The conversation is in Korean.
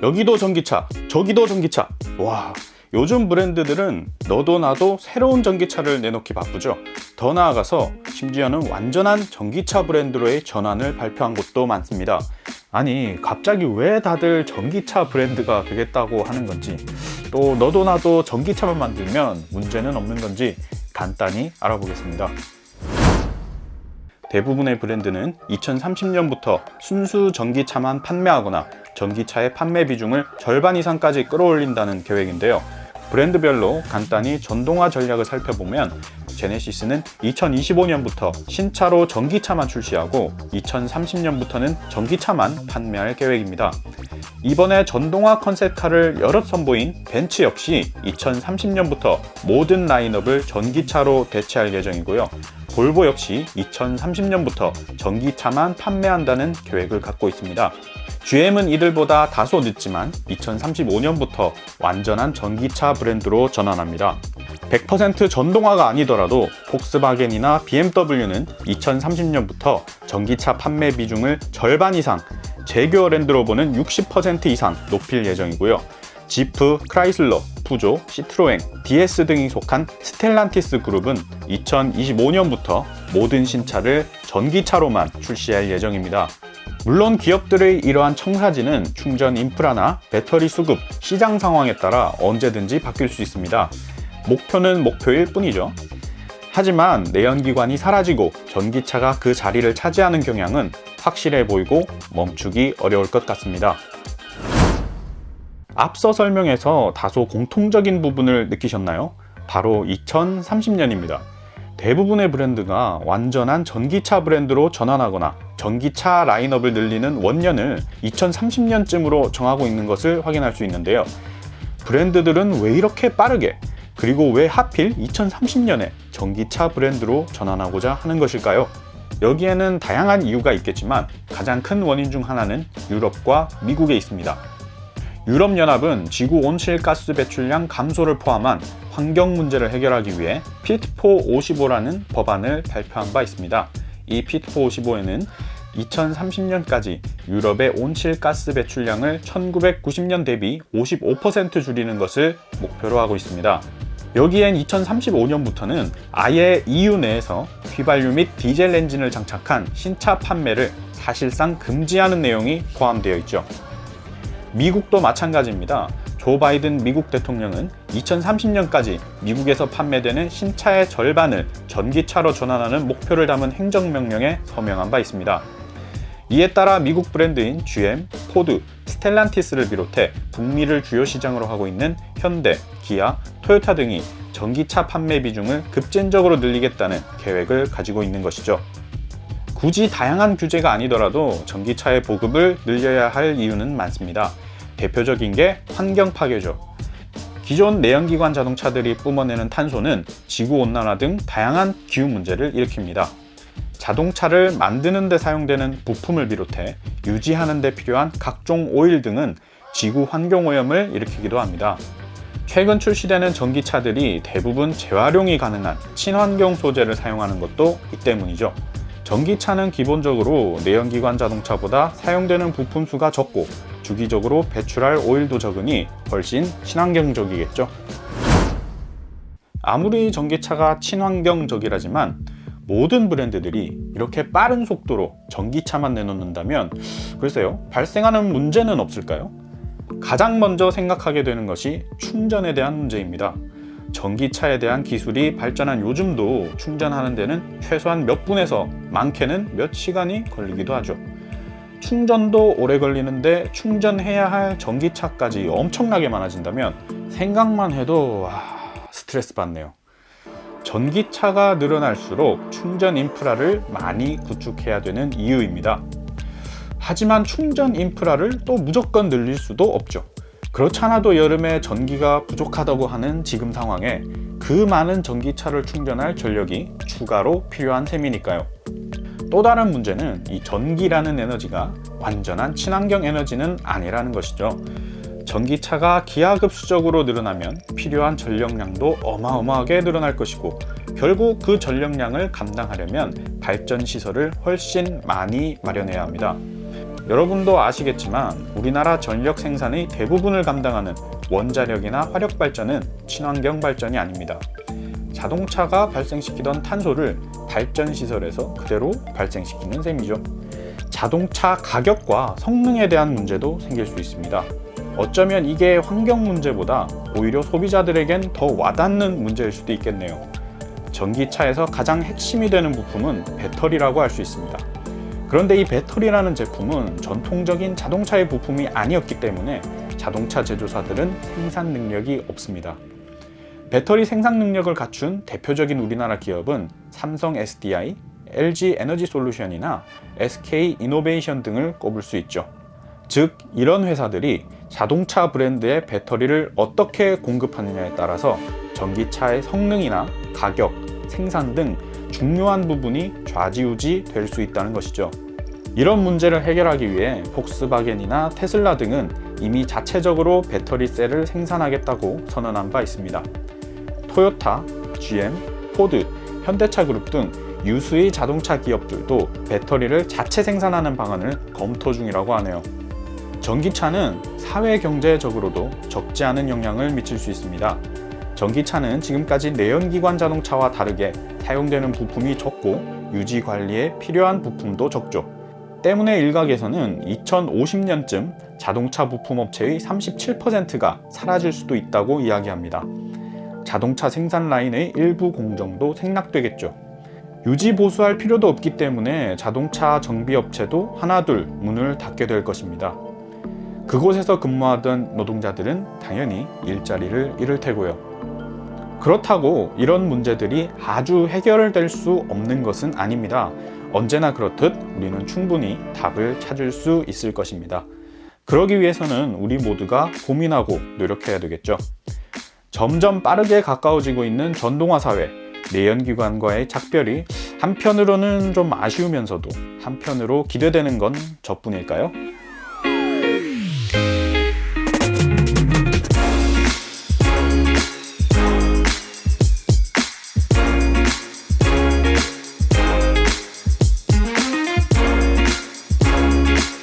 여기도 전기차, 저기도 전기차. 와, 요즘 브랜드들은 너도 나도 새로운 전기차를 내놓기 바쁘죠. 더 나아가서 심지어는 완전한 전기차 브랜드로의 전환을 발표한 곳도 많습니다. 아니, 갑자기 왜 다들 전기차 브랜드가 되겠다고 하는 건지, 또 너도 나도 전기차만 만들면 문제는 없는 건지 간단히 알아보겠습니다. 대부분의 브랜드는 2030년부터 순수 전기차만 판매하거나 전기차의 판매 비중을 절반 이상까지 끌어올린다는 계획인데요. 브랜드별로 간단히 전동화 전략을 살펴보면 제네시스는 2025년부터 신차로 전기차만 출시하고 2030년부터는 전기차만 판매할 계획입니다. 이번에 전동화 컨셉카를 여럿 선보인 벤츠 역시 2030년부터 모든 라인업을 전기차로 대체할 예정이고요. 볼보 역시 2030년부터 전기차만 판매한다는 계획을 갖고 있습니다. GM은 이들보다 다소 늦지만 2035년부터 완전한 전기차 브랜드로 전환합니다. 100% 전동화가 아니더라도 폭스바겐이나 BMW는 2030년부터 전기차 판매 비중을 절반 이상, 제규어 랜드로버는 60% 이상 높일 예정이고요. 지프, 크라이슬러, 푸조, 시트로엥, DS 등이 속한 스텔란티스 그룹은 2025년부터 모든 신차를 전기차로만 출시할 예정입니다. 물론 기업들의 이러한 청사진은 충전 인프라나 배터리 수급, 시장 상황에 따라 언제든지 바뀔 수 있습니다. 목표는 목표일 뿐이죠. 하지만 내연기관이 사라지고 전기차가 그 자리를 차지하는 경향은 확실해 보이고 멈추기 어려울 것 같습니다. 앞서 설명에서 다소 공통적인 부분을 느끼셨나요? 바로 2030년입니다. 대부분의 브랜드가 완전한 전기차 브랜드로 전환하거나 전기차 라인업을 늘리는 원년을 2030년쯤으로 정하고 있는 것을 확인할 수 있는데요. 브랜드들은 왜 이렇게 빠르게, 그리고 왜 하필 2030년에 전기차 브랜드로 전환하고자 하는 것일까요? 여기에는 다양한 이유가 있겠지만 가장 큰 원인 중 하나는 유럽과 미국에 있습니다. 유럽연합은 지구 온실가스 배출량 감소를 포함한 환경 문제를 해결하기 위해 피트4 55라는 법안을 발표한 바 있습니다. 이 피트4 55에는 2030년까지 유럽의 온실가스 배출량을 1990년 대비 55% 줄이는 것을 목표로 하고 있습니다. 여기엔 2035년부터는 아예 EU 내에서 휘발유 및 디젤 엔진을 장착한 신차 판매를 사실상 금지하는 내용이 포함되어 있죠. 미국도 마찬가지입니다. 조 바이든 미국 대통령은 2030년까지 미국에서 판매되는 신차의 절반을 전기차로 전환하는 목표를 담은 행정명령에 서명한 바 있습니다. 이에 따라 미국 브랜드인 GM, 포드, 스텔란티스를 비롯해 북미를 주요 시장으로 하고 있는 현대, 기아, 토요타 등이 전기차 판매 비중을 급진적으로 늘리겠다는 계획을 가지고 있는 것이죠. 굳이 다양한 규제가 아니더라도 전기차의 보급을 늘려야 할 이유는 많습니다. 대표적인 게 환경 파괴죠. 기존 내연기관 자동차들이 뿜어내는 탄소는 지구온난화 등 다양한 기후 문제를 일으킵니다. 자동차를 만드는 데 사용되는 부품을 비롯해 유지하는 데 필요한 각종 오일 등은 지구 환경오염을 일으키기도 합니다. 최근 출시되는 전기차들이 대부분 재활용이 가능한 친환경 소재를 사용하는 것도 이 때문이죠. 전기차는 기본적으로 내연기관 자동차보다 사용되는 부품 수가 적고 주기적으로 배출할 오일도 적으니 훨씬 친환경적이겠죠. 아무리 전기차가 친환경적이라지만 모든 브랜드들이 이렇게 빠른 속도로 전기차만 내놓는다면 글쎄요, 발생하는 문제는 없을까요? 가장 먼저 생각하게 되는 것이 충전에 대한 문제입니다. 전기차에 대한 기술이 발전한 요즘도 충전하는 데는 최소한 몇 분에서 많게는 몇 시간이 걸리기도 하죠. 충전도 오래 걸리는데 충전해야 할 전기차까지 엄청나게 많아진다면 생각만 해도 스트레스 받네요. 전기차가 늘어날수록 충전 인프라를 많이 구축해야 되는 이유입니다. 하지만 충전 인프라를 또 무조건 늘릴 수도 없죠. 그렇지 않아도 여름에 전기가 부족하다고 하는 지금 상황에 그 많은 전기차를 충전할 전력이 추가로 필요한 셈이니까요. 또 다른 문제는 이 전기라는 에너지가 완전한 친환경 에너지는 아니라는 것이죠. 전기차가 기하급수적으로 늘어나면 필요한 전력량도 어마어마하게 늘어날 것이고 결국 그 전력량을 감당하려면 발전 시설을 훨씬 많이 마련해야 합니다. 여러분도 아시겠지만 우리나라 전력 생산의 대부분을 감당하는 원자력이나 화력 발전은 친환경 발전이 아닙니다. 자동차가 발생시키던 탄소를 발전 시설에서 그대로 발생시키는 셈이죠. 자동차 가격과 성능에 대한 문제도 생길 수 있습니다. 어쩌면 이게 환경 문제보다 오히려 소비자들에겐 더 와닿는 문제일 수도 있겠네요. 전기차에서 가장 핵심이 되는 부품은 배터리라고 할 수 있습니다. 그런데 이 배터리라는 제품은 전통적인 자동차의 부품이 아니었기 때문에 자동차 제조사들은 생산 능력이 없습니다. 배터리 생산 능력을 갖춘 대표적인 우리나라 기업은 삼성 SDI, LG 에너지 솔루션이나 SK 이노베이션 등을 꼽을 수 있죠. 즉, 이런 회사들이 자동차 브랜드의 배터리를 어떻게 공급하느냐에 따라서 전기차의 성능이나 가격, 생산 등 중요한 부분이 좌지우지 될 수 있다는 것이죠. 이런 문제를 해결하기 위해 폭스바겐이나 테슬라 등은 이미 자체적으로 배터리 셀을 생산하겠다고 선언한 바 있습니다. 토요타, GM, 포드, 현대차 그룹 등 유수의 자동차 기업들도 배터리를 자체 생산하는 방안을 검토 중이라고 하네요. 전기차는 사회 경제적으로도 적지 않은 영향을 미칠 수 있습니다. 전기차는 지금까지 내연기관 자동차와 다르게 사용되는 부품이 적고 유지 관리에 필요한 부품도 적죠. 때문에 일각에서는 2050년쯤 자동차 부품 업체의 37%가 사라질 수도 있다고 이야기합니다. 자동차 생산 라인의 일부 공정도 생략되겠죠. 유지 보수할 필요도 없기 때문에 자동차 정비 업체도 하나둘 문을 닫게 될 것입니다. 그곳에서 근무하던 노동자들은 당연히 일자리를 잃을 테고요. 그렇다고 이런 문제들이 아주 해결될 수 없는 것은 아닙니다. 언제나 그렇듯 우리는 충분히 답을 찾을 수 있을 것입니다. 그러기 위해서는 우리 모두가 고민하고 노력해야 되겠죠. 점점 빠르게 가까워지고 있는 전동화 사회, 내연기관과의 작별이 한편으로는 좀 아쉬우면서도 한편으로 기대되는 건 저뿐일까요?